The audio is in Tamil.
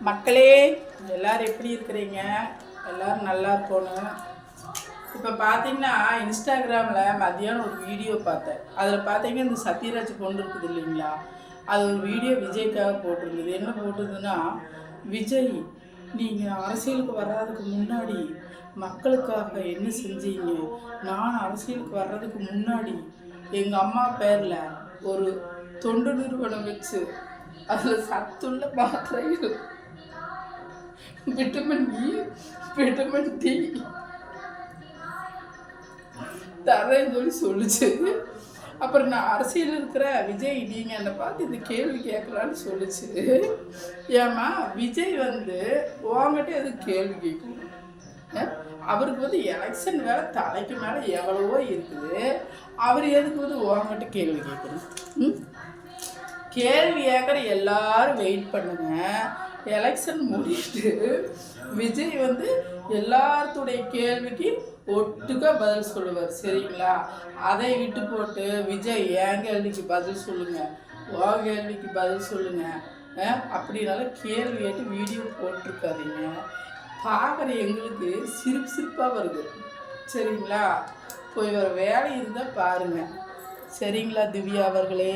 மக்களே எல்லோரும் எப்படி இருக்கிறீங்க? எல்லோரும் நல்லா இருக்கணும். இப்போ பார்த்தீங்கன்னா இன்ஸ்டாகிராமில் மதியானம் ஒரு வீடியோ பார்த்தேன். அதில் பார்த்தீங்கன்னா இந்த சத்யராஜ் பொண்ணு இருக்குது இல்லைங்களா, அது ஒரு வீடியோ விஜய்க்காக போட்டிருந்தது. என்ன போட்டிருந்ததுன்னா, விஜய் நீங்கள் அரசியலுக்கு வர்றதுக்கு முன்னாடி மக்களுக்காக என்ன செஞ்சீங்க? நான் அரசியலுக்கு வர்றதுக்கு முன்னாடி எங்கள் அம்மா பேரில் ஒரு தொண்டு நிறுவனம் வச்சு அதில் சத்துள்ள மாத்திரைகள், விட்டமின் இ, விட்டமின் டி தரேன்னு சொல்லி சொல்லிச்சு. அப்புறம் நான் அரசியல் இருக்கிற விஜய் நீங்கள் என்னை பார்த்து இந்த கேள்வி கேட்கலான்னு சொல்லிச்சு. ஏம்மா விஜய் உங்ககிட்ட எதுக்கு கேள்வி கேட்கணும்? அவருக்கு எலெக்ஷன் வேலை தலைக்கு மேலே எவ்வளவோ இருக்குது. அவர் எதுக்கு உங்ககிட்ட கேள்வி கேட்கணும்? கேள்வி கேட்குற எல்லாரும் வெயிட் பண்ணுங்க. எலெக்ஷன் முடிட்டு விஜய் எல்லாத்துடைய கேள்விக்கு ஒட்டுக்க பதில் சொல்லுவார், சரிங்களா? அதை விட்டு போட்டு விஜய் என் கேள்விக்கு பதில் சொல்லுங்க, உன் கேள்விக்கு பதில் சொல்லுங்க அப்படின்னால கேள்வி கேட்டு வீடியோ போட்டிருக்காதீங்க. பார்க்குற எங்களுக்கு சிரிப்பாக வருது, சரிங்களா? போய் ஒரு வேலை இருந்தால் பாருங்கள், சரிங்களா திவ்யா அவர்களே?